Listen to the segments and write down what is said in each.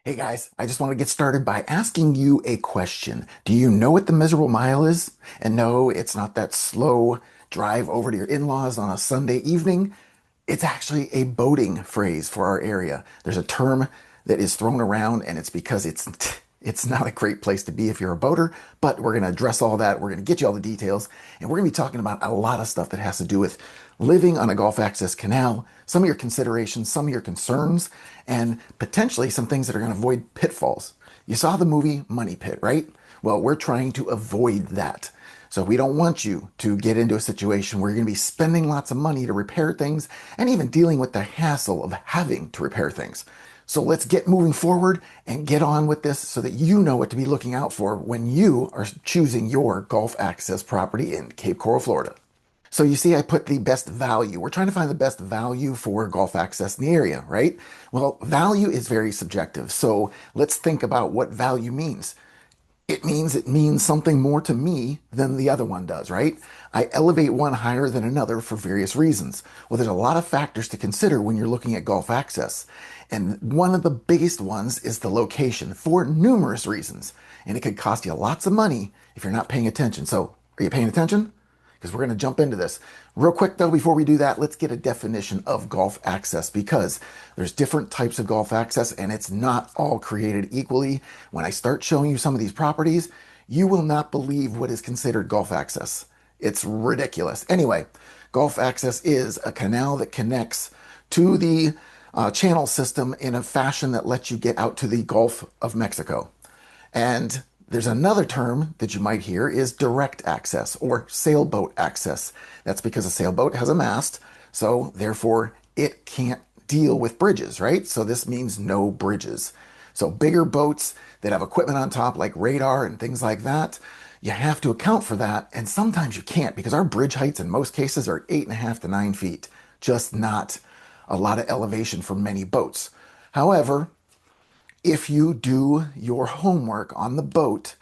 Hey guys, I just want to get started by asking you a question. Do you know what the miserable mile is? And no, it's not that slow drive over to your in-laws on a Sunday evening. It's actually a boating phrase for our area. There's a term that is thrown around and it's because it's not a great place to be if you're a boater, but we're going to address all that. We're going to get you all the details and we're going to be talking about a lot of stuff that has to do with living on a Gulf access canal, some of your considerations, some of your concerns, and potentially some things that are going to avoid pitfalls. You saw the movie Money Pit, right? Well, we're trying to avoid that. So we don't want you to get into a situation where you're going to be spending lots of money to repair things and even dealing with the hassle of having to repair things. So let's get moving forward and get on with this so that you know what to be looking out for when you are choosing your Gulf access property in Cape Coral, Florida. So you see, I put the best value. We're trying to find the best value for Gulf access in the area, right? Well, value is very subjective. So let's think about what value means. It means something more to me than the other one does, right? I elevate one higher than another for various reasons. Well, there's a lot of factors to consider when you're looking at Gulf access. And one of the biggest ones is the location for numerous reasons. And it could cost you lots of money if you're not paying attention. So, are you paying attention? Because we're going to jump into this. Real quick though, before we do that, let's get a definition of Gulf access because there's different types of Gulf access and it's not all created equally. When I start showing you some of these properties, you will not believe what is considered Gulf access. It's ridiculous. Anyway, Gulf access is a canal that connects to the channel system in a fashion that lets you get out to the Gulf of Mexico. And there's another term that you might hear is direct access or sailboat access. That's because a sailboat has a mast, so therefore it can't deal with bridges, right? So this means no bridges. So bigger boats that have equipment on top like radar and things like that, you have to account for that. And sometimes you can't because our bridge heights in most cases are 8.5 to 9 feet, just not a lot of elevation for many boats. However, if you do your homework on the boat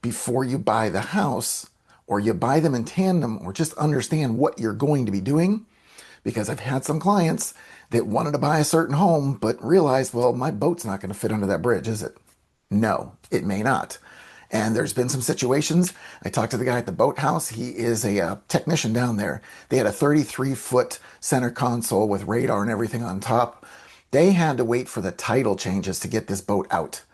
before you buy the house, or you buy them in tandem, or just understand what you're going to be doing, because I've had some clients that wanted to buy a certain home, but realized, well, my boat's not going to fit under that bridge, is it? No, it may not. And there's been some situations. I talked to the guy at the boathouse. He is a technician down there. They had a 33-foot center console with radar and everything on top. They had to wait for the title changes to get this boat out.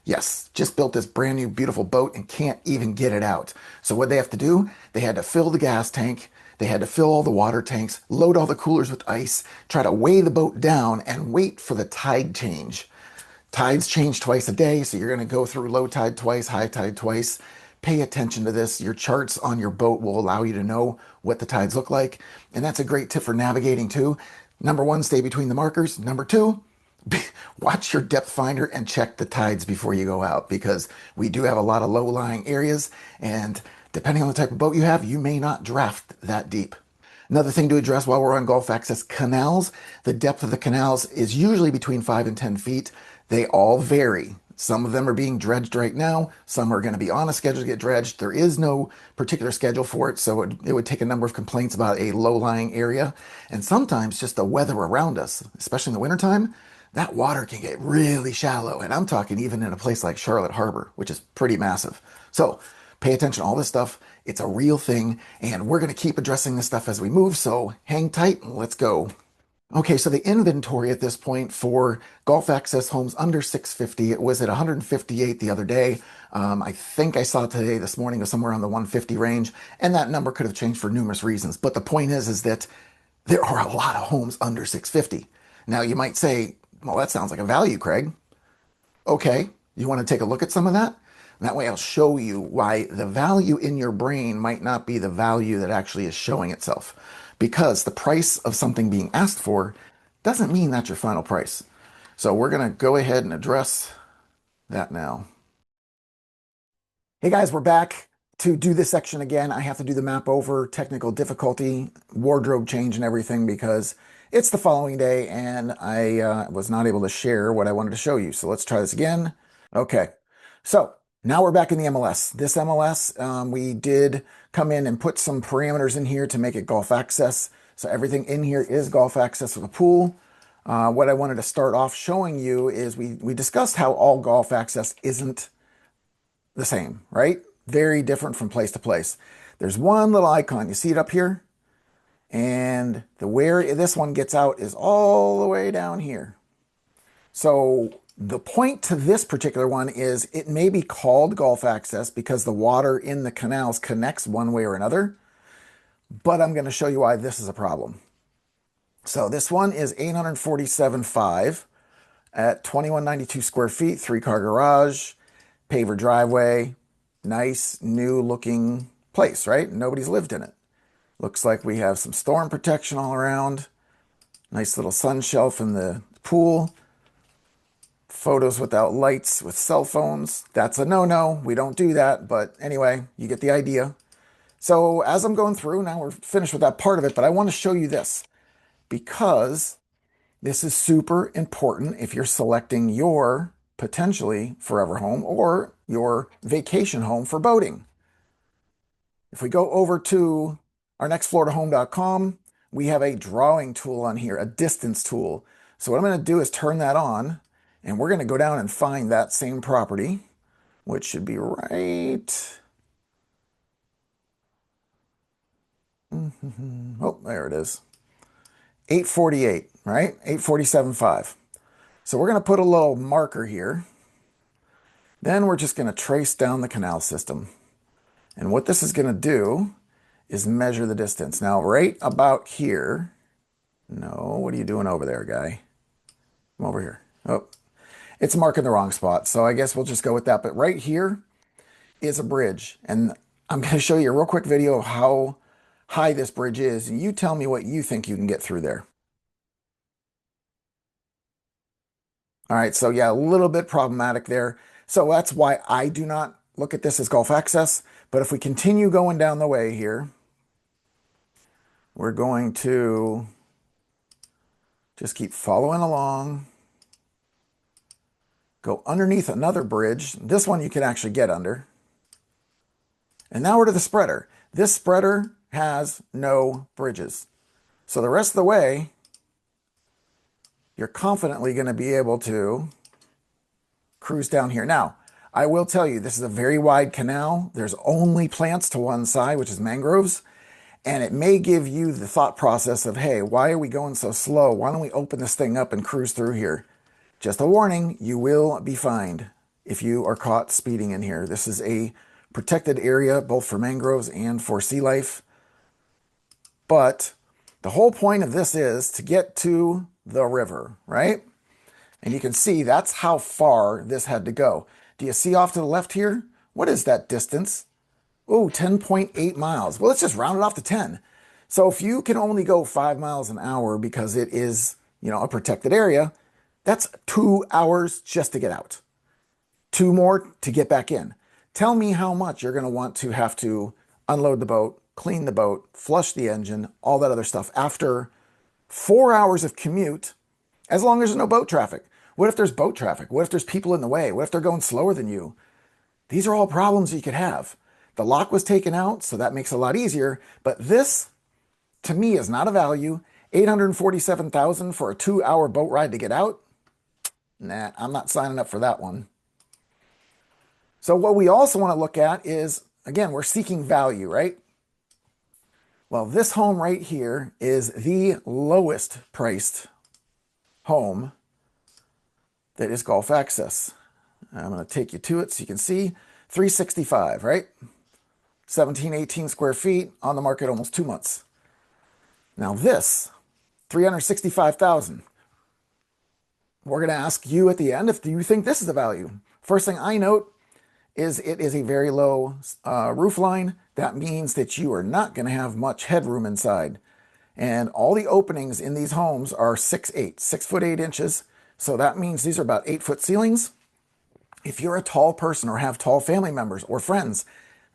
Yes, just built this brand new beautiful boat and can't even get it out. So what they have to do, they had to fill the gas tank, they had to fill all the water tanks, load all the coolers with ice, try to weigh the boat down and wait for the tide change. Tides change twice a day, so you're going to go through low tide twice, high tide twice. Pay attention to this. Your charts on your boat will allow you to know what the tides look like. And that's a great tip for navigating too. Number one, stay between the markers. Number two, watch your depth finder and check the tides before you go out because we do have a lot of low-lying areas and depending on the type of boat you have, you may not draft that deep. Another thing to address while we're on Gulf access canals, the depth of the canals is usually between 5 and 10 feet. They all vary. Some of them are being dredged right now. Some are going to be on a schedule to get dredged. There is no particular schedule for it, so it would take a number of complaints about a low-lying area. And sometimes just the weather around us, especially in the wintertime, that water can get really shallow. And I'm talking even in a place like Charlotte Harbor, which is pretty massive. So pay attention to all this stuff. It's a real thing, and we're going to keep addressing this stuff as we move. So hang tight and let's go. Okay, so the inventory at this point for Gulf access homes under 650, it was at 158 the other day. I think I saw today, this morning, was somewhere on the 150 range, and that number could have changed for numerous reasons. But the point is that there are a lot of homes under 650. Now you might say, well, that sounds like a value, Craig. Okay, you want to take a look at some of that? That way I'll show you why the value in your brain might not be the value that actually is showing itself. Because the price of something being asked for doesn't mean that's your final price. So we're going to go ahead and address that now. Hey guys, we're back to do this section again. I have to do the map over, technical difficulty, wardrobe change and everything because it's the following day and I was not able to share what I wanted to show you. So let's try this again. Okay, so now we're back in the MLS. This MLS, we did come in and put some parameters in here to make it Gulf access. So everything in here is Gulf access with a pool. What I wanted to start off showing you is we discussed how all golf access isn't the same, right? Very different from place to place. There's one little icon. You see it up here? And the where this one gets out is all the way down here. So the point to this particular one is it may be called golf access because the water in the canals connects one way or another, but I'm going to show you why this is a problem. So this one is 847.5 at 2192 square feet, 3-car garage, paver driveway, nice new looking place, right? Nobody's lived in it. Looks like we have some storm protection all around. Nice little sun shelf in the pool. Photos without lights with cell phones. That's a no-no. We don't do that. But anyway, you get the idea. So as I'm going through, now we're finished with that part of it, but I want to show you this because this is super important if you're selecting your potentially forever home or your vacation home for boating. If we go over to our nextfloortohome.com, we have a drawing tool on here, a distance tool. So what I'm going to do is turn that on, and we're going to go down and find that same property, which should be right. Oh, there it is. 848, right? 847.5. So we're going to put a little marker here. Then we're just going to trace down the canal system. And what this is going to do is measure the distance. Now, right about here, no, what are you doing over there, guy? Come over here. Oh, it's marking the wrong spot, so I guess we'll just go with that. But right here is a bridge, and I'm going to show you a real quick video of how high this bridge is, and you tell me what you think you can get through there. All right, so yeah, a little bit problematic there. So that's why I do not look at this as golf access. But if we continue going down the way here, we're going to just keep following along. Go underneath another bridge. This one you can actually get under. And now we're to the spreader. This spreader has no bridges. So the rest of the way, you're confidently going to be able to cruise down here. Now, I will tell you, this is a very wide canal. There's only plants to one side, which is mangroves. And it may give you the thought process of, hey, why are we going so slow? Why don't we open this thing up and cruise through here? Just a warning, you will be fined if you are caught speeding in here. This is a protected area, both for mangroves and for sea life. But the whole point of this is to get to the river, right? And you can see that's how far this had to go. Do you see off to the left here? What is that distance? Oh, 10.8 miles. Well, let's just round it off to 10. So if you can only go 5 miles an hour because it is, a protected area, that's 2 hours just to get out. 2 more to get back in. Tell me how much you're going to want to have to unload the boat, clean the boat, flush the engine, all that other stuff after 4 hours of commute, as long as there's no boat traffic. What if there's boat traffic? What if there's people in the way? What if they're going slower than you? These are all problems you could have. The lock was taken out, so that makes it a lot easier. But this, to me, is not a value. $847,000 for a 2-hour boat ride to get out? Nah, I'm not signing up for that one. So what we also want to look at is, again, we're seeking value, right? Well, this home right here is the lowest priced home that is golf access. I'm going to take you to it so you can see. 365, right? 17, 18 square feet, on the market almost 2 months. Now this, 365,000. We're going to ask you at the end if you think this is a value. First thing I note is it is a very low roof line. That means that you are not going to have much headroom inside. And all the openings in these homes are 6'8", 6'8". So that means these are about 8-foot ceilings. If you're a tall person or have tall family members or friends,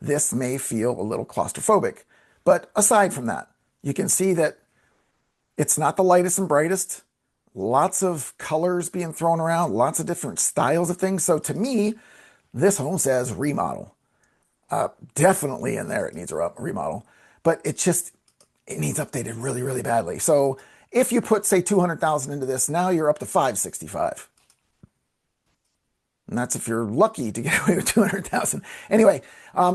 this may feel a little claustrophobic. But aside from that, you can see that it's not the lightest and brightest. Lots of colors being thrown around, lots of different styles of things. So to me, this home says remodel. Definitely in there it needs a remodel. But it needs updated really, really badly. So If you put, say, 200,000 into this, now you're up to 565. And that's if you're lucky to get away with 200,000. Anyway,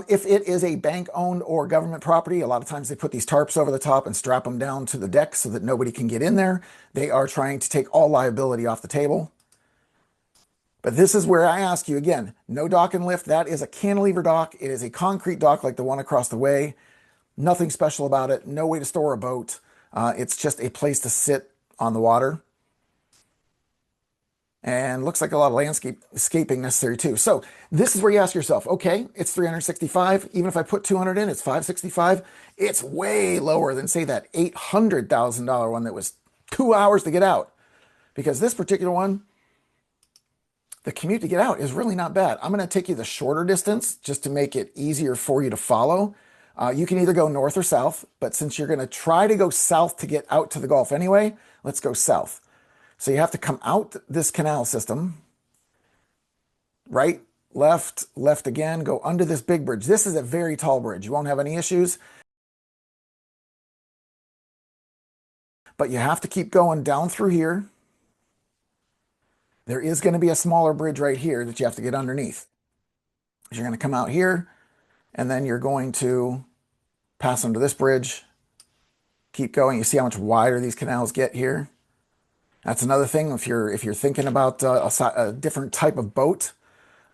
if it is a bank-owned or government property, a lot of times they put these tarps over the top and strap them down to the deck so that nobody can get in there. They are trying to take all liability off the table. But this is where I ask you again, no dock and lift. That is a cantilever dock. It is a concrete dock like the one across the way. Nothing special about it. No way to store a boat. It's just a place to sit on the water. And looks like a lot of landscaping necessary too. So this is where you ask yourself, okay, it's 365. Even if I put 200 in, it's 565. It's way lower than, say, that $800,000 one that was 2 hours to get out. Because this particular one, the commute to get out is really not bad. I'm going to take you the shorter distance just to make it easier for you to follow. You can either go north or south, but since you're going to try to go south to get out to the Gulf anyway, let's go south. So you have to come out this canal system, right, left, left again, go under this big bridge. This is a very tall bridge. You won't have any issues. But you have to keep going down through here. There is going to be a smaller bridge right here that you have to get underneath. You're going to come out here, and then you're going to pass under this bridge. Keep going. You see how much wider these canals get here? That's another thing. If you're thinking about a different type of boat,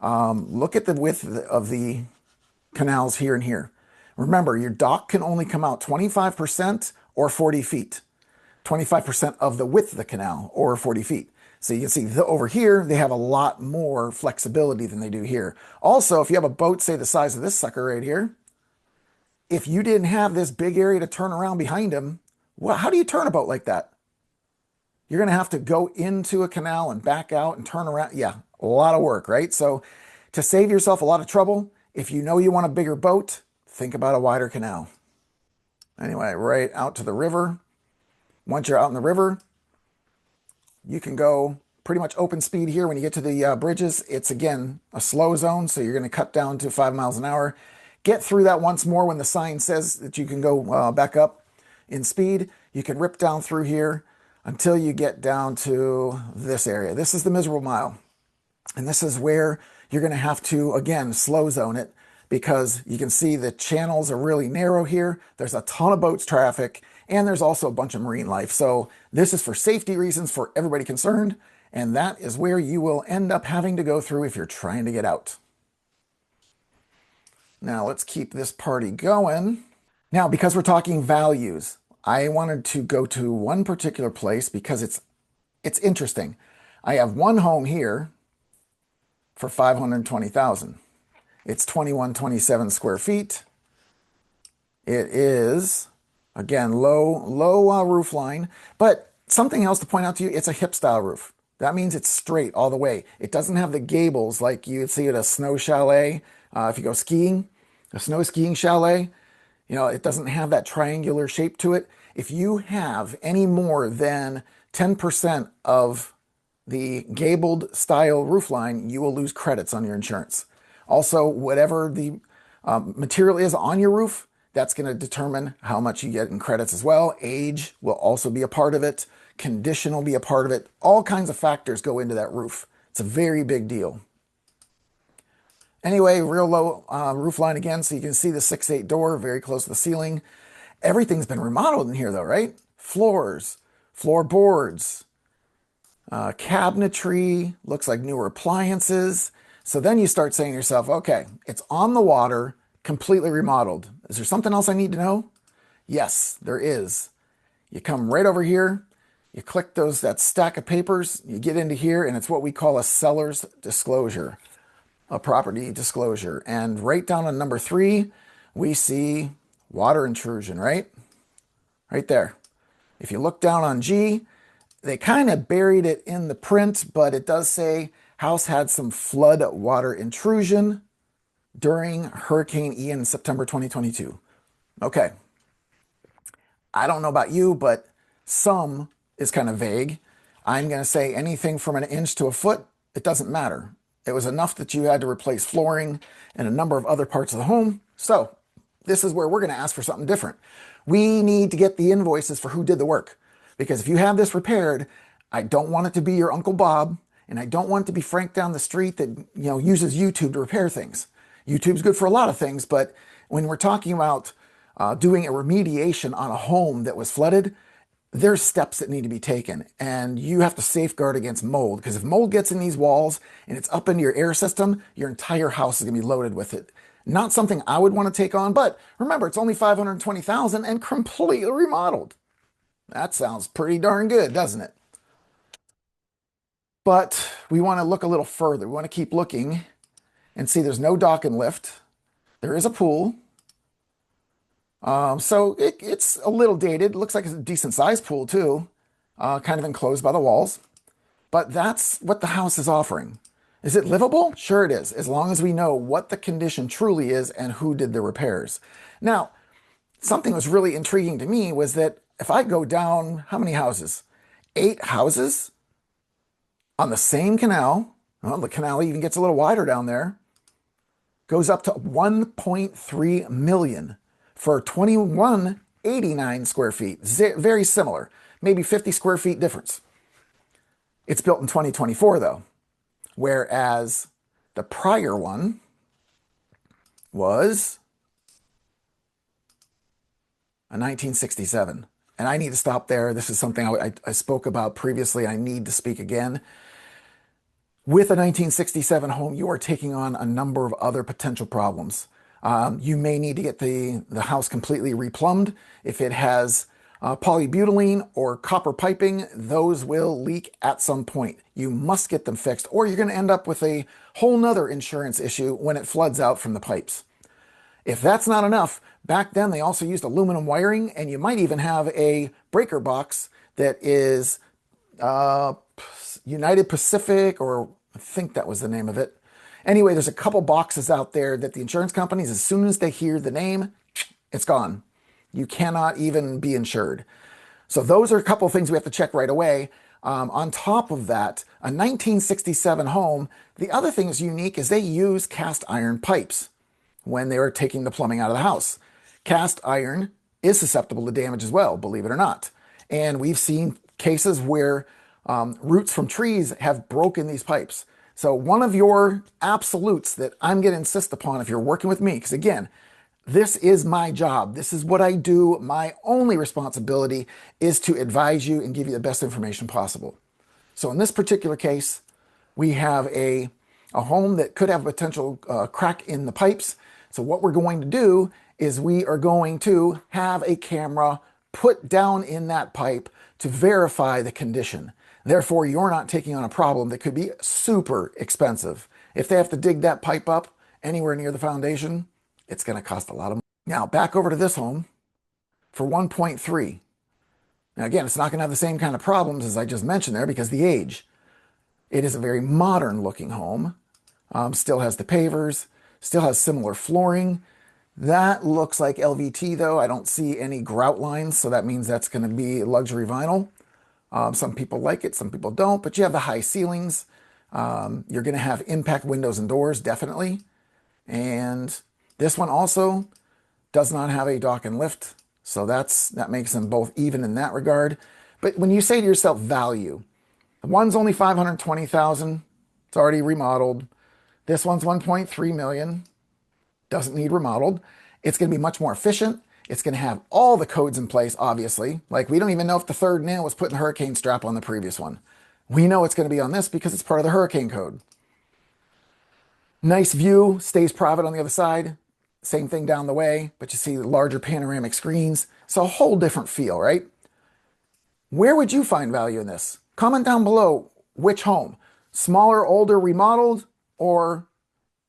look at the width of the canals here and here. Remember, your dock can only come out 25% or 40 feet. 25% of the width of the canal or 40 feet. So you can see over here, they have a lot more flexibility than they do here. Also, if you have a boat, say the size of this sucker right here, if you didn't have this big area to turn around behind him, well, how do you turn a boat like that? You're going to have to go into a canal and back out and turn around. Yeah, a lot of work, right? So to save yourself a lot of trouble, if you know you want a bigger boat, think about a wider canal. Anyway, right out to the river. Once you're out in the river, you can go pretty much open speed here. When you get to the bridges, it's again a slow zone, so you're going to cut down to 5 miles an hour. Get through that once more when the sign says that you can go back up in speed. You can rip down through here until you get down to this area. This is the miserable mile. And this is where you're going to have to, again, slow zone it, because you can see the channels are really narrow here. There's a ton of boats traffic, and there's also a bunch of marine life. So this is for safety reasons for everybody concerned, and that is where you will end up having to go through if you're trying to get out. Now let's keep this party going. Now, because we're talking values, I wanted to go to one particular place because it's interesting. I have one home here for $520,000. It's 2127 square feet. It is, again, low roof line, but something else to point out to you, it's a hip style roof. That means it's straight all the way. It doesn't have the gables like you'd see at a snow chalet. If you go skiing, a snow skiing chalet, you know, it doesn't have that triangular shape to it. If you have any more than 10% of the gabled style roof line, you will lose credits on your insurance. Also, whatever the material is on your roof, that's going to determine how much you get in credits as well. Age will also be a part of it. Condition will be a part of it. All kinds of factors go into that roof. It's a very big deal. Anyway, real low roof line again, so you can see the 6/8 door very close to the ceiling. Everything's been remodeled in here though, right? Floors, floorboards, cabinetry, looks like newer appliances. So then you start saying to yourself, okay, it's on the water, completely remodeled. Is there something else I need to know? Yes, there is. You come right over here, you click that stack of papers, you get into here, and it's what we call a seller's disclosure, a property disclosure. And right down on number 3, we see water intrusion, right? Right there. If you look down on G, they kind of buried it in the print, but it does say house had some flood water intrusion during Hurricane Ian in September 2022. Okay. I don't know about you, but some is kind of vague. I'm going to say anything from an inch to a foot, it doesn't matter. It was enough that you had to replace flooring and a number of other parts of the home. So this is where we're going to ask for something different. We need to get the invoices for who did the work. Because if you have this repaired, I don't want it to be your Uncle Bob, and I don't want it to be Frank down the street that uses YouTube to repair things. YouTube's good for a lot of things, but when we're talking about doing a remediation on a home that was flooded, there's steps that need to be taken, and you have to safeguard against mold, because if mold gets in these walls and it's up into your air system, your entire house is going to be loaded with it. Not something I would want to take on, but remember, it's only $520,000 and completely remodeled. That sounds pretty darn good, doesn't it? But we want to look a little further. We want to keep looking and see there's no dock and lift. There is a pool. So it's a little dated. Looks like it's a decent sized pool too, kind of enclosed by the walls. But that's what the house is offering. Is it livable? Sure it is, as long as we know what the condition truly is and who did the repairs. Now, something that was really intriguing to me was that if I go down, how many houses? 8 houses on the same canal. Well, the canal even gets a little wider down there. Goes up to 1.3 million for 2189 square feet. Very similar, maybe 50 square feet difference. It's built in 2024 though, whereas the prior one was a 1967. And I need to stop there. This is something I spoke about previously. I need to speak again. With a 1967 home, you are taking on a number of other potential problems. You may need to get the house completely replumbed. If it has polybutylene or copper piping, those will leak at some point. You must get them fixed, or you're going to end up with a whole nother insurance issue when it floods out from the pipes. If that's not enough, back then they also used aluminum wiring, and you might even have a breaker box that is United Pacific, or I think that was the name of it. Anyway, there's a couple boxes out there that the insurance companies, as soon as they hear the name, it's gone. You cannot even be insured. So those are a couple of things we have to check right away. On top of that, a 1967 home, the other thing that's unique is they use cast iron pipes when they were taking the plumbing out of the house. Cast iron is susceptible to damage as well, believe it or not. And we've seen cases where roots from trees have broken these pipes. So one of your absolutes that I'm going to insist upon if you're working with me, because again, this is my job. This is what I do. My only responsibility is to advise you and give you the best information possible. So in this particular case, we have a home that could have a potential crack in the pipes. So what we're going to do is we are going to have a camera put down in that pipe to verify the condition. Therefore, you're not taking on a problem that could be super expensive. If they have to dig that pipe up anywhere near the foundation, it's going to cost a lot of money. Now, back over to this home for 1.3. Now, again, it's not going to have the same kind of problems as I just mentioned there because of the age. It is a very modern looking home. Still has the pavers, still has similar flooring. That looks like LVT though. I don't see any grout lines, so that means that's going to be luxury vinyl. Some people like it, some people don't, but you have the high ceilings. You're going to have impact windows and doors, definitely. And this one also does not have a dock and lift, so that makes them both even in that regard. But when you say to yourself value, one's only $520,000, it's already remodeled. This one's 1.3 million, doesn't need remodeled. It's going to be much more efficient. It's going to have all the codes in place, obviously. Like, we don't even know if the third nail was put in the hurricane strap on the previous one. We know it's going to be on this because it's part of the hurricane code. Nice view, stays private on the other side. Same thing down the way, but you see the larger panoramic screens. So a whole different feel, right? Where would you find value in this? Comment down below which home. Smaller, older, remodeled, or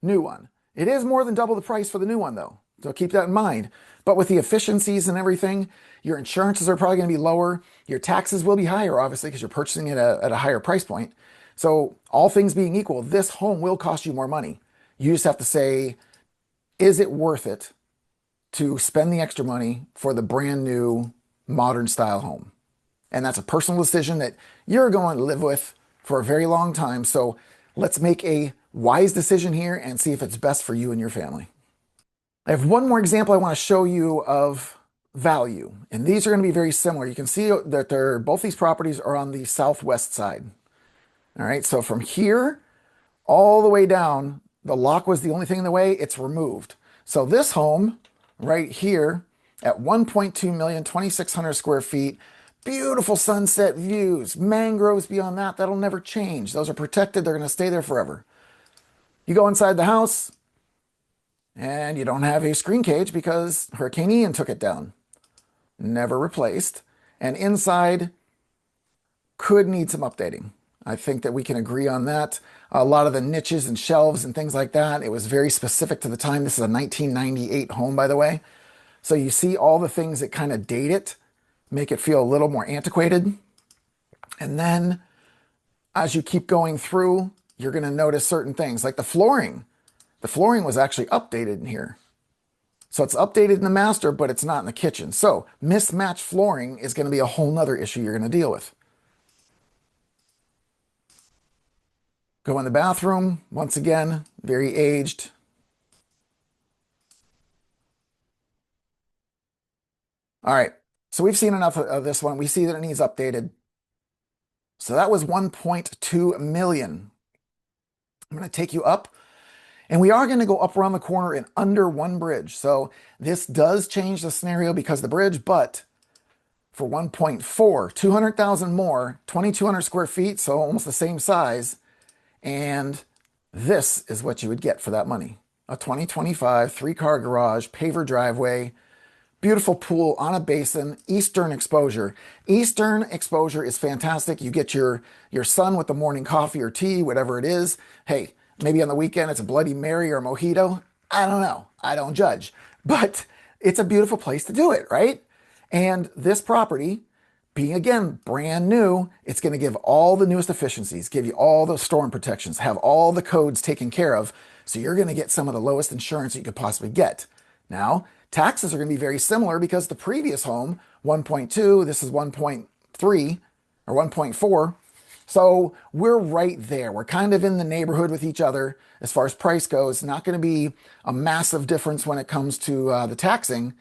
new one. It is more than double the price for the new one though, so keep that in mind. But with the efficiencies and everything, your insurances are probably going to be lower. Your taxes will be higher, obviously, because you're purchasing it at a higher price point. So all things being equal, this home will cost you more money. You just have to say, is it worth it to spend the extra money for the brand new modern style home? And that's a personal decision that you're going to live with for a very long time. So let's make a wise decision here and see if it's best for you and your family. I have one more example I want to show you of value. And these are going to be very similar. You can see that both these properties are on the southwest side. All right, so from here all the way down, the lock was the only thing in the way, it's removed. So this home right here at 1.2 million, 2,600 square feet, beautiful sunset views, mangroves beyond that, that'll never change. Those are protected, they're gonna stay there forever. You go inside the house and you don't have a screen cage because Hurricane Ian took it down. Never replaced. And inside could need some updating. I think that we can agree on that. A lot of the niches and shelves and things like that, it was very specific to the time. This is a 1998 home, by the way. So you see all the things that kind of date it, make it feel a little more antiquated. And then as you keep going through, you're going to notice certain things like the flooring. The flooring was actually updated in here. So it's updated in the master, but it's not in the kitchen. So mismatched flooring is going to be a whole nother issue you're going to deal with. Go in the bathroom, once again, very aged. All right, so we've seen enough of this one. We see that it needs updated. So that was 1.2 million. I'm going to take you up, and we are going to go up around the corner and under one bridge. So this does change the scenario because of the bridge, but for 1.4, 200,000 more, 2,200 square feet, so almost the same size. And this is what you would get for that money. A 2025 three-car garage, paver driveway, beautiful pool on a basin, eastern exposure. Eastern exposure is fantastic. You get your sun with the morning coffee or tea, whatever it is. Hey, maybe on the weekend it's a Bloody Mary or a mojito. I don't know. I don't judge. But it's a beautiful place to do it, right? And this property, being again brand new, it's going to give all the newest efficiencies, give you all the storm protections, have all the codes taken care of. So you're going to get some of the lowest insurance you could possibly get. Now, taxes are going to be very similar because the previous home, 1.2, this is 1.3 or 1.4. So we're right there. We're kind of in the neighborhood with each other as far as price goes. Not going to be a massive difference when it comes to the taxing.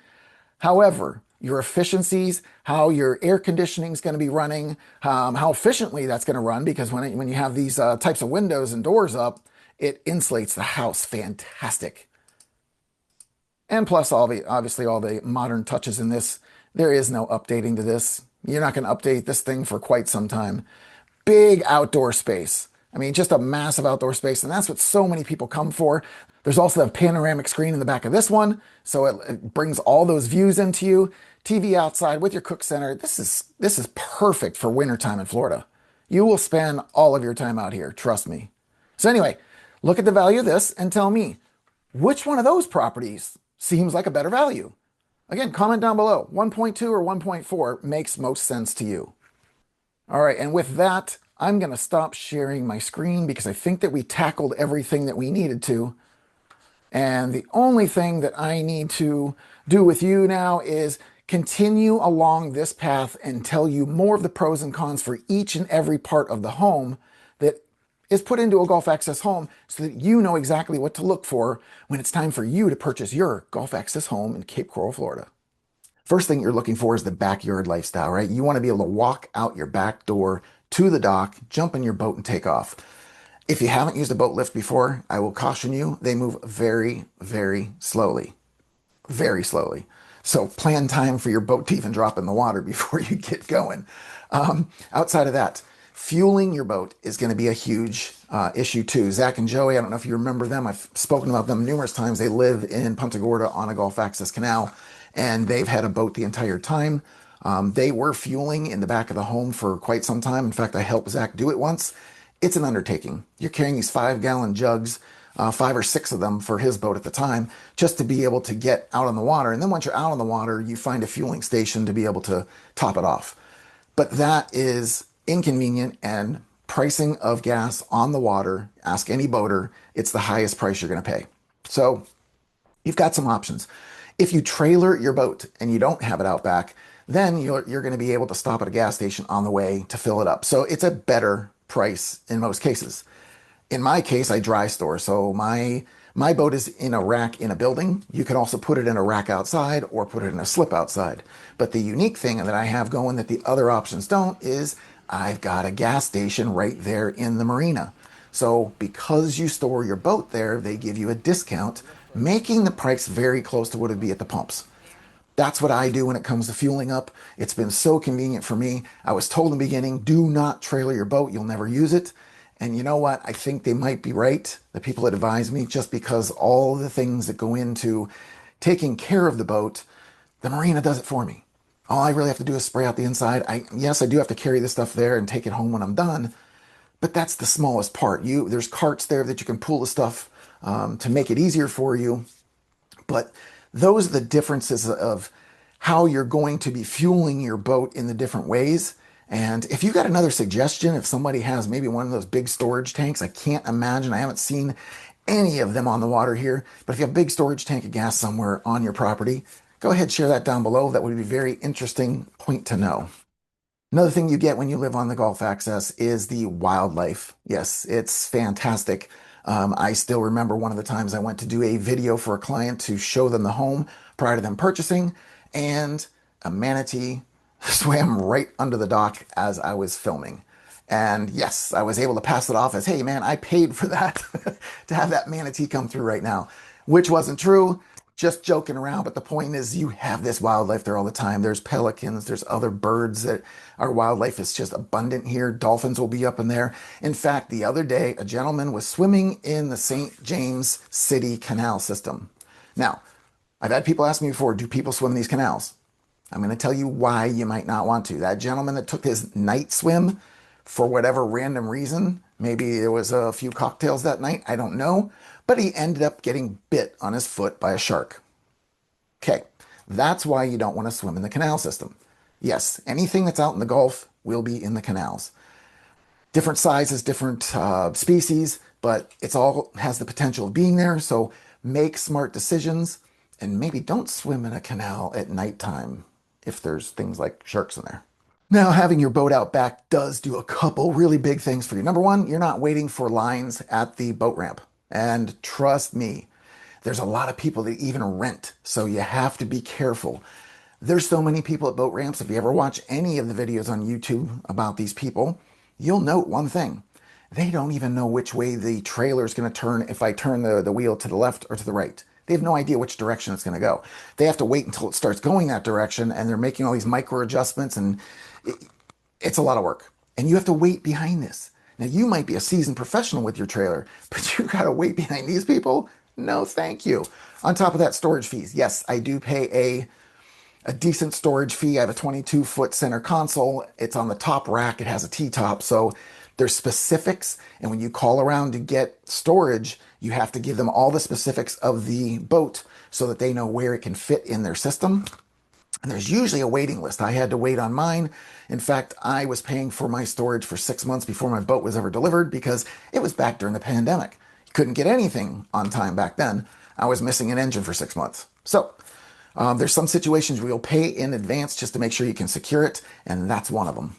However, your efficiencies, how your air conditioning is going to be running, how efficiently that's going to run, because when you have these types of windows and doors up, it insulates the house fantastic. And plus, obviously all the modern touches in this. There is no updating to this. You're not going to update this thing for quite some time. Big outdoor space. I mean, just a massive outdoor space, and that's what so many people come for. There's also a panoramic screen in the back of this one, so it brings all those views into you. TV outside with your cook center. This is perfect for wintertime in Florida. You will spend all of your time out here, trust me. So anyway, look at the value of this and tell me, which one of those properties seems like a better value? Again, comment down below. 1.2 or 1.4 makes most sense to you. All right, and with that, I'm going to stop sharing my screen because I think that we tackled everything that we needed to. And the only thing that I need to do with you now is continue along this path and tell you more of the pros and cons for each and every part of the home that is put into a Gulf Access home so that you know exactly what to look for when it's time for you to purchase your Gulf Access home in Cape Coral, Florida. First thing you're looking for is the backyard lifestyle, right? You want to be able to walk out your back door to the dock, jump in your boat, and take off. If you haven't used a boat lift before, I will caution you, they move very, very slowly. Very slowly. So plan time for your boat to even drop in the water before you get going. Outside of that, fueling your boat is going to be a huge issue too. Zach and Joey, I don't know if you remember them. I've spoken about them numerous times. They live in Punta Gorda on a Gulf Access canal, and they've had a boat the entire time. They were fueling in the back of the home for quite some time. In fact, I helped Zach do it once. It's an undertaking. You're carrying these 5-gallon jugs, 5 or 6 of them for his boat at the time, just to be able to get out on the water. And then once you're out on the water, you find a fueling station to be able to top it off. But that is inconvenient, and pricing of gas on the water, ask any boater, it's the highest price you're going to pay. So you've got some options. If you trailer your boat and you don't have it out back, then you're going to be able to stop at a gas station on the way to fill it up. So it's a better price in most cases. In my case, I dry store. So my My boat is in a rack in a building. You can also put it in a rack outside or put it in a slip outside. But the unique thing that I have going that the other options don't is I've got a gas station right there in the marina. So because you store your boat there, they give you a discount, making the price very close to what it'd be at the pumps. That's what I do when it comes to fueling up. It's been so convenient for me. I was told in the beginning, do not trailer your boat. You'll never use it. And you know what? I think they might be right, the people that advise me, just because all the things that go into taking care of the boat, the marina does it for me. All I really have to do is spray out the inside. Yes, I do have to carry the stuff there and take it home when I'm done, but that's the smallest part. There's carts there that you can pull the stuff to make it easier for you. But those are the differences of how you're going to be fueling your boat in the different ways. And if you got another suggestion, if somebody has maybe one of those big storage tanks, I can't imagine, I haven't seen any of them on the water here, but if you have a big storage tank of gas somewhere on your property, go ahead, share that down below. That would be a very interesting point to know. Another thing you get when you live on the Gulf Access is the wildlife. Yes, it's fantastic. I still remember one of the times I went to do a video for a client to show them the home prior to them purchasing, and a manatee swam right under the dock as I was filming. And yes, I was able to pass it off as, hey man, I paid for that to have that manatee come through right now, which wasn't true. Just joking around, but the point is you have this wildlife there all the time. There's pelicans, there's other birds that our wildlife is just abundant here. Dolphins will be up in there. In fact, the other day, a gentleman was swimming in the St. James City Canal system. Now, I've had people ask me before, do people swim in these canals? I'm going to tell you why you might not want to. That gentleman that took his night swim for whatever random reason, maybe there was a few cocktails that night, I don't know, but he ended up getting bit on his foot by a shark. Okay, that's why you don't want to swim in the canal system. Yes, anything that's out in the Gulf will be in the canals. Different sizes, different species, but it's all has the potential of being there. So make smart decisions and maybe don't swim in a canal at nighttime if there's things like sharks in there. Now, having your boat out back does do a couple really big things for you. Number one, you're not waiting for lines at the boat ramp. And trust me, there's a lot of people that even rent, so you have to be careful. There's so many people at boat ramps. If you ever watch any of the videos on YouTube about these people, you'll note one thing. They don't even know which way the trailer is going to turn if I turn the wheel to the left or to the right. They have no idea which direction it's going to go. They have to wait until it starts going that direction, and they're making all these micro adjustments, and it's a lot of work. And you have to wait behind this. Now, you might be a seasoned professional with your trailer, but you got to wait behind these people? No, thank you. On top of that, storage fees. Yes, I do pay a decent storage fee. I have a 22-foot center console. It's on the top rack. It has a T-top. So there's specifics. And when you call around to get storage, you have to give them all the specifics of the boat so that they know where it can fit in their system. And there's usually a waiting list. I had to wait on mine. In fact, I was paying for my storage for 6 months before my boat was ever delivered because it was back during the pandemic. Couldn't get anything on time back then. I was missing an engine for 6 months. So there's some situations where you'll pay in advance just to make sure you can secure it, and that's one of them.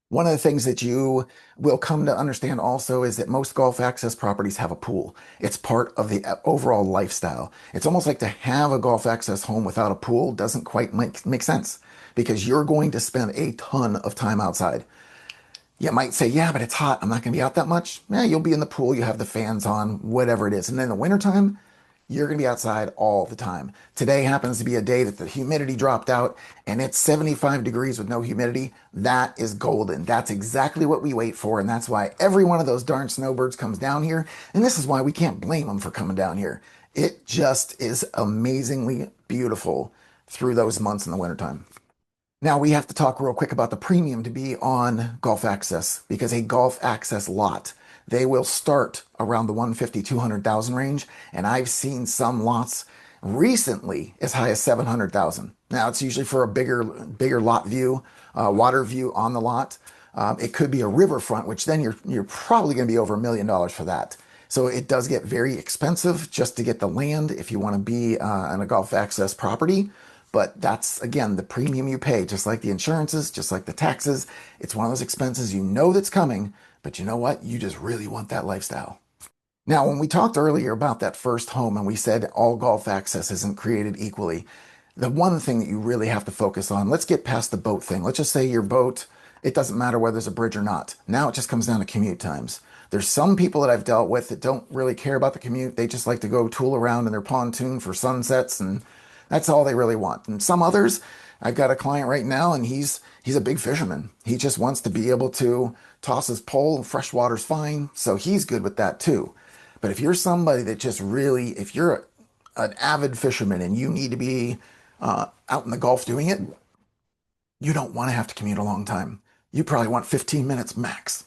One of the things that you will come to understand also is that most Gulf access properties have a pool. It's part of the overall lifestyle. It's almost like to have a Gulf access home without a pool doesn't quite make sense because you're going to spend a ton of time outside. You might say, yeah, but it's hot. I'm not going to be out that much. Yeah, you'll be in the pool. You have the fans on, whatever it is. And then in the wintertime, you're going to be outside all the time. Today happens to be a day that the humidity dropped out and it's 75 degrees with no humidity. That is golden. That's exactly what we wait for. And that's why every one of those darn snowbirds comes down here. And this is why we can't blame them for coming down here. It just is amazingly beautiful through those months in the wintertime. Now we have to talk real quick about the premium to be on Gulf Access because a Gulf Access lot, they will start around the 150, 200,000 range. And I've seen some lots recently as high as 700,000. Now it's usually for a bigger lot view, water view on the lot. It could be a riverfront, which then you're probably going to be over $1 million for that. So it does get very expensive just to get the land if you want to be on a Gulf Access property. But that's, again, the premium you pay, just like the insurances, just like the taxes. It's one of those expenses you know that's coming, but you know what? You just really want that lifestyle. Now, when we talked earlier about that first home and we said all golf access isn't created equally, the one thing that you really have to focus on, let's get past the boat thing. Let's just say your boat, it doesn't matter whether there's a bridge or not. Now it just comes down to commute times. There's some people that I've dealt with that don't really care about the commute. They just like to go tool around in their pontoon for sunsets, and that's all they really want. And some others, I've got a client right now and he's a big fisherman. He just wants to be able to toss his pole, fresh water's fine, so he's good with that too. But if you're somebody that just really, if you're an avid fisherman and you need to be out in the Gulf doing it, you don't want to have to commute a long time. You probably want 15 minutes max.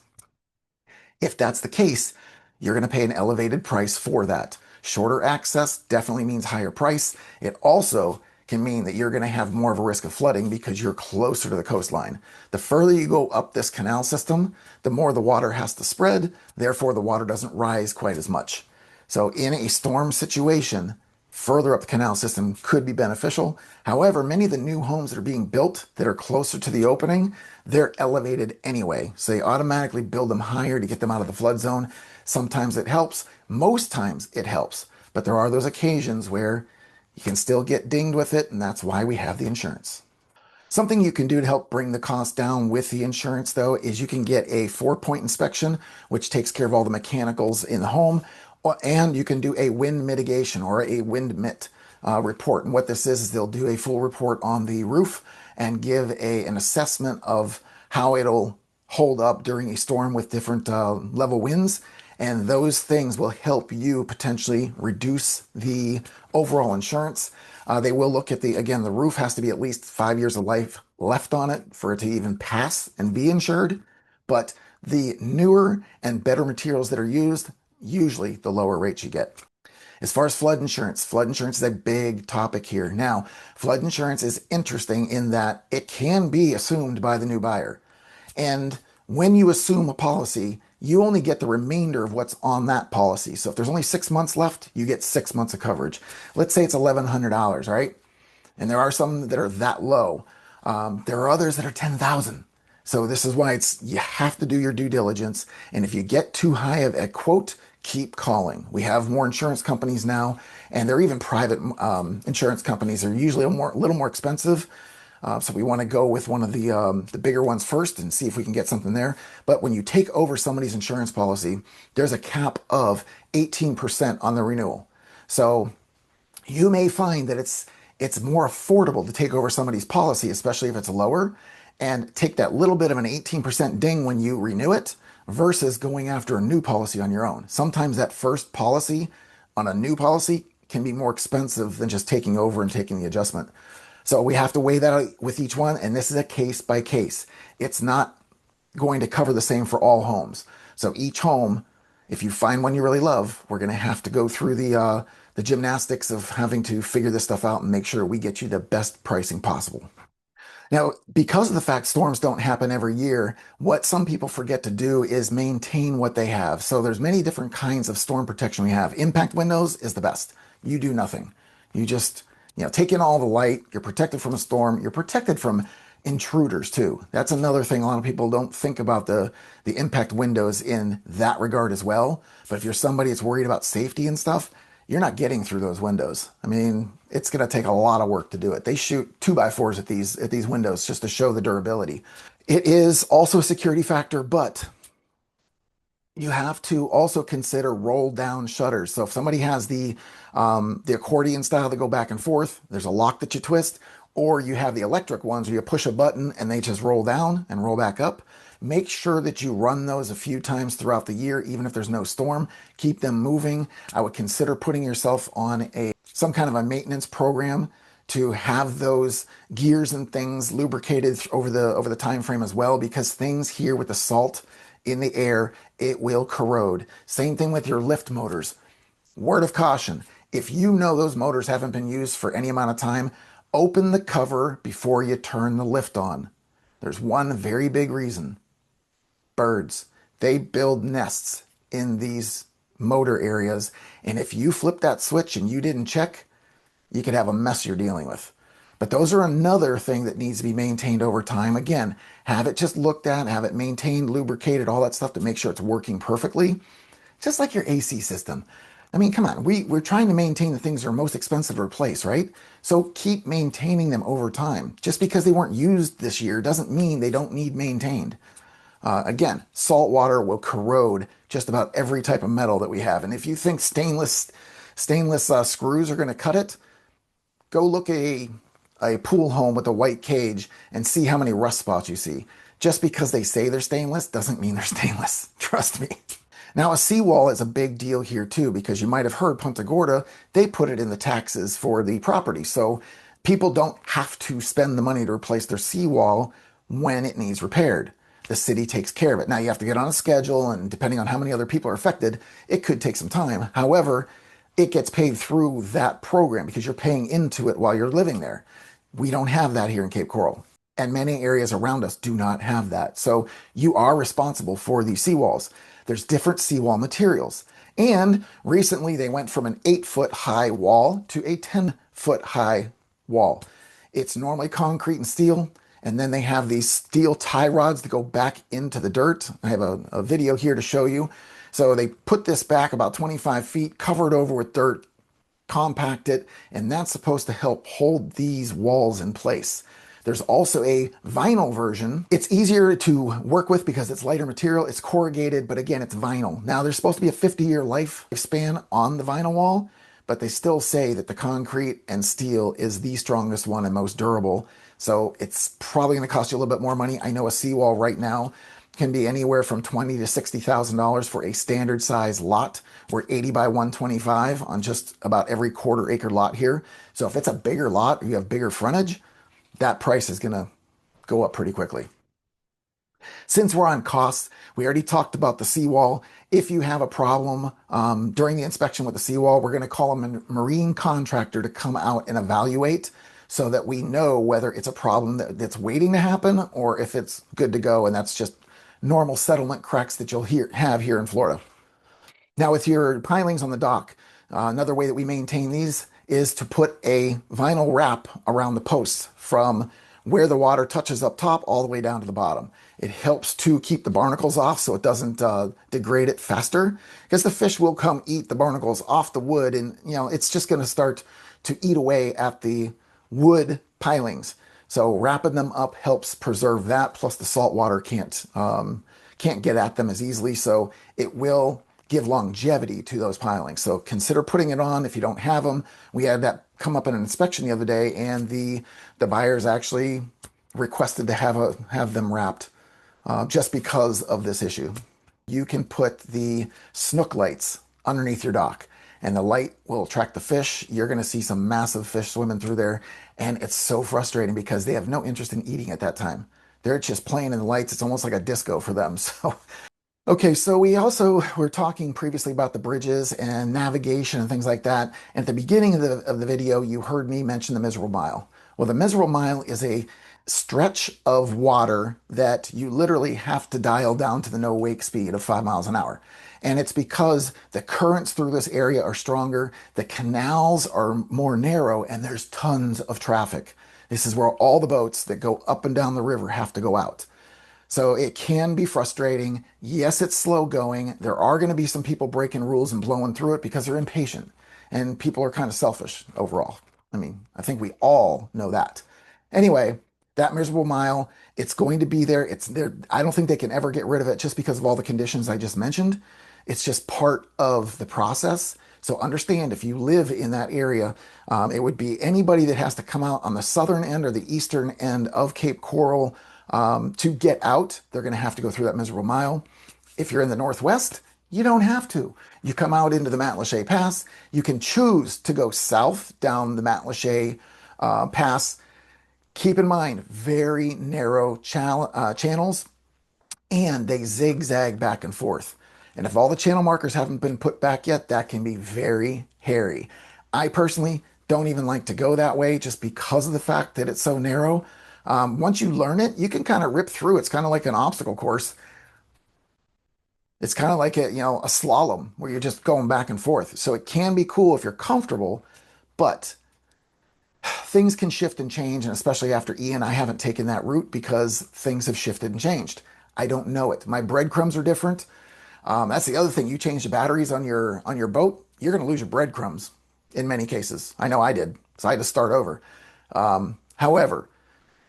If that's the case, you're going to pay an elevated price for that. Shorter access definitely means higher price. It also can mean that you're going to have more of a risk of flooding because you're closer to the coastline. The further you go up this canal system, the more the water has to spread, therefore the water doesn't rise quite as much. So in a storm situation, further up the canal system could be beneficial. However, many of the new homes that are being built that are closer to the opening, they're elevated anyway. So they automatically build them higher to get them out of the flood zone. Sometimes it helps. Most times it helps. But there are those occasions where you can still get dinged with it, and that's why we have the insurance. Something you can do to help bring the cost down with the insurance, though, is you can get a 4-point inspection, which takes care of all the mechanicals in the home, and you can do a wind mitigation or a wind mit report. And what this is they'll do a full report on the roof and give an assessment of how it'll hold up during a storm with different level winds. And those things will help you potentially reduce the overall insurance. They will look at again, the roof has to be at least 5 years of life left on it for it to even pass and be insured. But the newer and better materials that are used, usually the lower rates you get. As far as flood insurance is a big topic here. Now, flood insurance is interesting in that it can be assumed by the new buyer. And when you assume a policy, you only get the remainder of what's on that policy. So if there's only 6 months left, you get 6 months of coverage. Let's say it's $1,100, right? And there are some that are that low. There are others that are 10,000. So this is why you have to do your due diligence. And if you get too high of a quote, keep calling. We have more insurance companies now, and they're even private insurance companies. They're usually a little more expensive. So we want to go with one of the bigger ones first and see if we can get something there. But when you take over somebody's insurance policy, there's a cap of 18% on the renewal. So you may find that it's more affordable to take over somebody's policy, especially if it's lower, and take that little bit of an 18% ding when you renew it versus going after a new policy on your own. Sometimes that first policy on a new policy can be more expensive than just taking over and taking the adjustment. So we have to weigh that out with each one, and this is a case by case. It's not going to cover the same for all homes. So each home, if you find one you really love, we're going to have to go through the gymnastics of having to figure this stuff out and make sure we get you the best pricing possible. Now, because of the fact storms don't happen every year, what some people forget to do is maintain what they have. So there's many different kinds of storm protection we have. Impact windows is the best. You do nothing. You just, take in all the light. You're protected from a storm. You're protected from intruders too. That's another thing. A lot of people don't think about the impact windows in that regard as well. But if you're somebody that's worried about safety and stuff, you're not getting through those windows. I mean, it's going to take a lot of work to do it. They shoot 2x4s at these windows just to show the durability. It is also a security factor, but you have to also consider roll down shutters. So if somebody has the accordion style that go back and forth, there's a lock that you twist, or you have the electric ones where you push a button and they just roll down and roll back up. Make sure that you run those a few times throughout the year, even if there's no storm. Keep them moving. I would consider putting yourself on some kind of a maintenance program to have those gears and things lubricated over the time frame as well, because things here with the salt in the air, it will corrode. Same thing with your lift motors. Word of caution, if you know those motors haven't been used for any amount of time, open the cover before you turn the lift on. There's one very big reason. Birds, they build nests in these motor areas, and if you flip that switch and you didn't check, you could have a mess you're dealing with. But those are another thing that needs to be maintained over time. Again, have it just looked at, have it maintained, lubricated, all that stuff to make sure it's working perfectly. just like your AC system. I mean, come on, we're trying to maintain the things that are most expensive to replace, right? So keep maintaining them over time. Just because they weren't used this year doesn't mean they don't need maintained. Again, salt water will corrode just about every type of metal that we have. And if you think stainless screws are going to cut it, go look at a pool home with a white cage and see how many rust spots you see. Just because they say they're stainless doesn't mean they're stainless. Trust me. Now, a seawall is a big deal here too, because you might have heard Punta Gorda, they put it in the taxes for the property. So people don't have to spend the money to replace their seawall when it needs repaired. The city takes care of it. Now, you have to get on a schedule, and depending on how many other people are affected, it could take some time. However, it gets paid through that program because you're paying into it while you're living there. We don't have that here in Cape Coral, and many areas around us do not have that. So you are responsible for these seawalls. There's different seawall materials. And recently they went from an 8-foot high wall to a 10-foot high wall. It's normally concrete and steel. And then they have these steel tie rods that go back into the dirt. I have a video here to show you. So they put this back about 25 feet, cover it over with dirt, compact it, and that's supposed to help hold these walls in place. There's also a vinyl version. It's easier to work with because it's lighter material. It's corrugated, but again, it's vinyl. Now, there's supposed to be a 50-year lifespan on the vinyl wall, but they still say that the concrete and steel is the strongest one and most durable. So it's probably going to cost you a little bit more money. I know a seawall right now can be anywhere from $20,000 to $60,000 for a standard size lot. We're 80 by 125 on just about every quarter acre lot here. So if it's a bigger lot, or you have bigger frontage, that price is going to go up pretty quickly. Since we're on costs, we already talked about the seawall. If you have a problem during the inspection with the seawall, we're going to call a marine contractor to come out and evaluate so that we know whether it's a problem that's waiting to happen or if it's good to go, and that's just normal settlement cracks that you'll have here in Florida. Now, with your pilings on the dock, another way that we maintain these is to put a vinyl wrap around the posts from where the water touches up top all the way down to the bottom. It helps to keep the barnacles off so it doesn't degrade it faster, because the fish will come eat the barnacles off the wood, and it's just going to start to eat away at the wood pilings. So wrapping them up helps preserve that. Plus the salt water can't get at them as easily, so it will give longevity to those pilings. So consider putting it on if you don't have them. We had that come up in an inspection the other day, and the buyers actually requested to have them wrapped just because of this issue. You can put the snook lights underneath your dock, and the light will attract the fish. You're going to see some massive fish swimming through there, and it's so frustrating because they have no interest in eating at that time. They're just playing in the lights. It's almost like a disco for them. So okay, so we also were talking previously about the bridges and navigation and things like that. And at the beginning of the video, you heard me mention the miserable mile. Well, the miserable mile is a stretch of water that you literally have to dial down to the no wake speed of 5 miles an hour. And it's because the currents through this area are stronger, the canals are more narrow, and there's tons of traffic. This is where all the boats that go up and down the river have to go out. So it can be frustrating. Yes, it's slow going. There are going to be some people breaking rules and blowing through it because they're impatient. And people are kind of selfish overall. I mean, I think we all know that. Anyway, that miserable mile, it's going to be there. It's there. I don't think they can ever get rid of it just because of all the conditions I just mentioned. It's just part of the process. So understand, if you live in that area, it would be anybody that has to come out on the southern end or the eastern end of Cape Coral to get out. They're going to have to go through that miserable mile. If you're in the Northwest, you don't have to. You come out into the Matlacha Pass. You can choose to go south down the Matlacha Pass. Keep in mind, very narrow channels, and they zigzag back and forth. And if all the channel markers haven't been put back yet, that can be very hairy. I personally don't even like to go that way just because of the fact that it's so narrow. Once you learn it, you can kind of rip through. It's kind of like an obstacle course. It's kind of like a slalom where you're just going back and forth. So it can be cool if you're comfortable, but things can shift and change. And especially after Ian, I haven't taken that route because things have shifted and changed. I don't know it. My breadcrumbs are different. That's the other thing. You change the batteries on your boat, you're going to lose your breadcrumbs in many cases. I know I did, so I had to start over. However,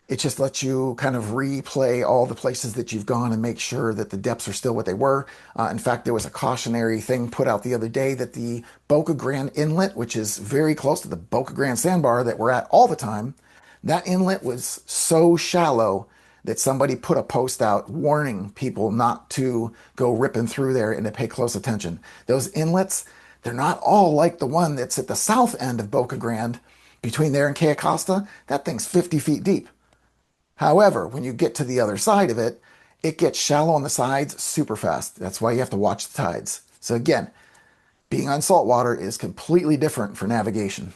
it just lets you kind of replay all the places that you've gone and make sure that the depths are still what they were. In fact, there was a cautionary thing put out the other day that the Boca Grande Inlet, which is very close to the Boca Grande sandbar that we're at all the time, that inlet was so shallow that somebody put a post out warning people not to go ripping through there and to pay close attention. Those inlets, they're not all like the one that's at the south end of Boca Grande between there and Cayo Costa. That thing's 50 feet deep. However, when you get to the other side of it, it gets shallow on the sides super fast. That's why you have to watch the tides. So again, being on saltwater is completely different for navigation.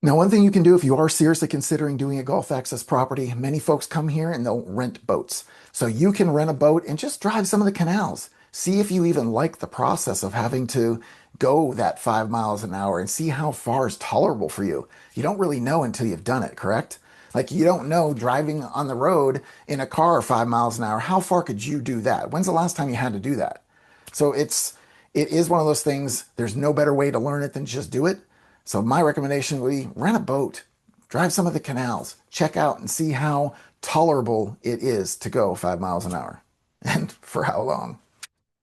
Now, one thing you can do if you are seriously considering doing a Gulf access property, many folks come here and they'll rent boats. So you can rent a boat and just drive some of the canals. See if you even like the process of having to go that 5 miles an hour and see how far is tolerable for you. You don't really know until you've done it, correct? Like you don't know driving on the road in a car 5 miles an hour. How far could you do that? When's the last time you had to do that? So it is one of those things. There's no better way to learn it than just do it. So my recommendation would be rent a boat, drive some of the canals, check out and see how tolerable it is to go 5 miles an hour and for how long.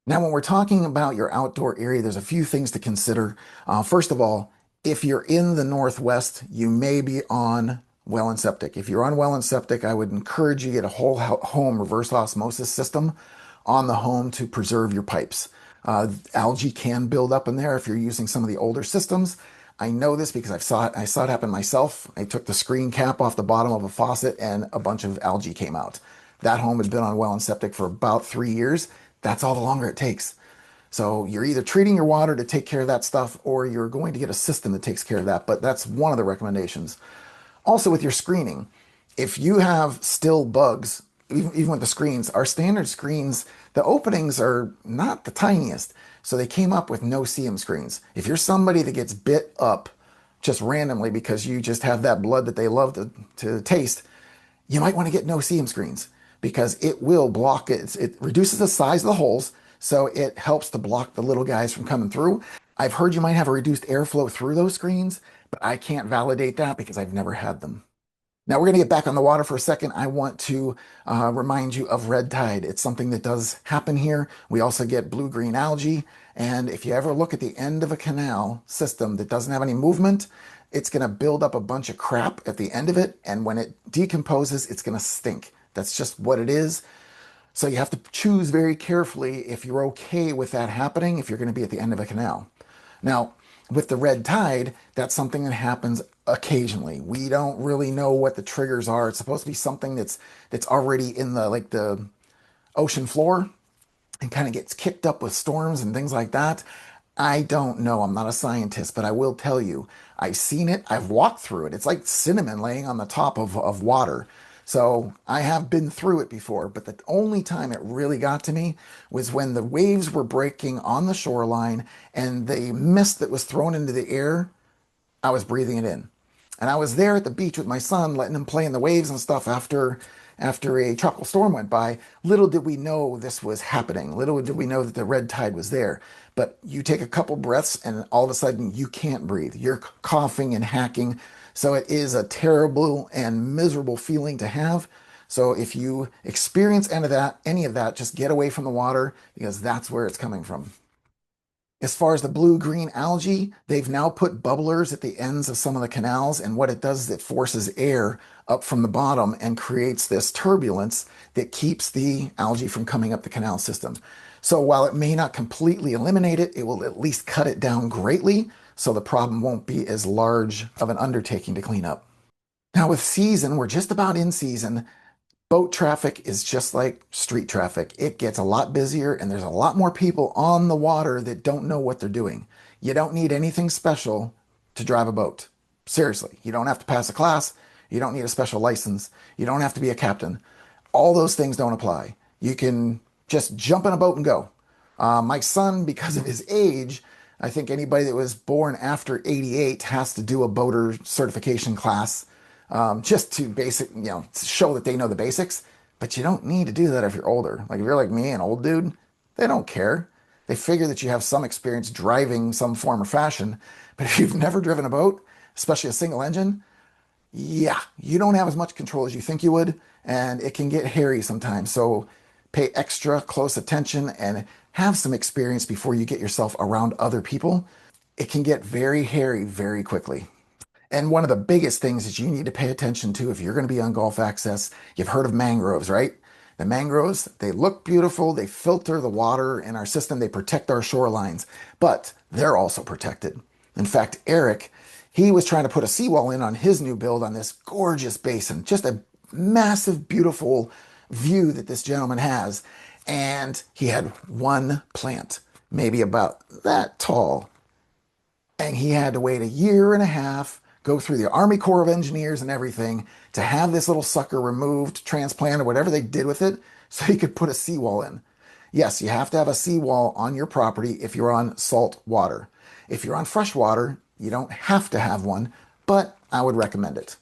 Now, when we're talking about your outdoor area, there's a few things to consider. First of all, if you're in the Northwest, you may be on well and septic. If you're on well and septic, I would encourage you to get a whole home reverse osmosis system on the home to preserve your pipes. Algae can build up in there if you're using some of the older systems. I know this because I saw it happen myself. I took the screen cap off the bottom of a faucet and a bunch of algae came out. That home had been on well and septic for about 3 years. That's all the longer it takes. So you're either treating your water to take care of that stuff or you're going to get a system that takes care of that. But that's one of the recommendations. Also, with your screening, if you have still bugs, even with the screens, our standard screens, the openings are not the tiniest. So they came up with no seam screens. If you're somebody that gets bit up just randomly because you just have that blood that they love to taste, you might want to get no seam screens because it will block it. It reduces the size of the holes, so it helps to block the little guys from coming through. I've heard you might have a reduced airflow through those screens, but I can't validate that because I've never had them. Now we're going to get back on the water for a second. I want to remind you of red tide. It's something that does happen here. We also get blue-green algae. And if you ever look at the end of a canal system that doesn't have any movement, it's going to build up a bunch of crap at the end of it. And when it decomposes, it's going to stink. That's just what it is. So you have to choose very carefully if you're okay with that happening, if you're going to be at the end of a canal. Now, with the red tide, that's something that happens occasionally. We don't really know what the triggers are. It's supposed to be something that's already in the ocean floor and kind of gets kicked up with storms and things like that. I don't know. I'm not a scientist, but I will tell you, I've seen it. I've walked through it. It's like cinnamon laying on the top of water. So I have been through it before, but the only time it really got to me was when the waves were breaking on the shoreline and the mist that was thrown into the air, I was breathing it in. And I was there at the beach with my son, letting him play in the waves and stuff after a tropical storm went by. Little did we know this was happening. Little did we know that the red tide was there. But you take a couple breaths and all of a sudden you can't breathe. You're coughing and hacking. So it is a terrible and miserable feeling to have. So if you experience any of that, just get away from the water because that's where it's coming from. As far as the blue-green algae, they've now put bubblers at the ends of some of the canals, and what it does is it forces air up from the bottom and creates this turbulence that keeps the algae from coming up the canal system. So while it may not completely eliminate it, it will at least cut it down greatly, so the problem won't be as large of an undertaking to clean up. Now with season, we're just about in season. Boat traffic is just like street traffic. It gets a lot busier and there's a lot more people on the water that don't know what they're doing. You don't need anything special to drive a boat. Seriously, you don't have to pass a class. You don't need a special license. You don't have to be a captain. All those things don't apply. You can just jump in a boat and go. My son, because of his age, I think anybody that was born after 88 has to do a boater certification class just to to show that they know the basics. But you don't need to do that if you're older. Like if you're like me, an old dude, they don't care. They figure that you have some experience driving some form or fashion, but if you've never driven a boat, especially a single engine, yeah, you don't have as much control as you think you would, and it can get hairy sometimes. So pay extra close attention and have some experience before you get yourself around other people. It can get very hairy very quickly. And one of the biggest things that you need to pay attention to if you're going to be on Gulf Access, you've heard of mangroves, right? The mangroves, they look beautiful, they filter the water in our system, they protect our shorelines, but they're also protected. In fact, Eric, he was trying to put a seawall in on his new build on this gorgeous basin, just a massive, beautiful view that this gentleman has. And he had one plant, maybe about that tall, and he had to wait a year and a half, go through the Army Corps of Engineers and everything to have this little sucker removed, transplanted, whatever they did with it, so he could put a seawall in. Yes, you have to have a seawall on your property if you're on salt water. If you're on fresh water, you don't have to have one, but I would recommend it.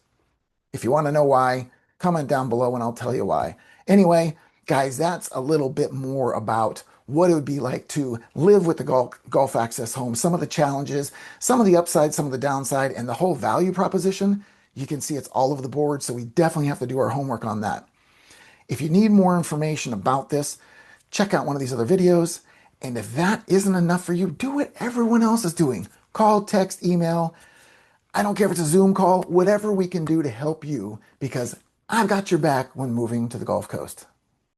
If you want to know why, comment down below and I'll tell you why. Anyway, guys, that's a little bit more about what it would be like to live with the Gulf Access home, some of the challenges, some of the upside, some of the downside, and the whole value proposition. You can see it's all over the board, so we definitely have to do our homework on that. If you need more information about this, check out one of these other videos. And if that isn't enough for you, do what everyone else is doing. Call, text, email. I don't care if it's a Zoom call, whatever we can do to help you, because I've got your back when moving to the Gulf Coast.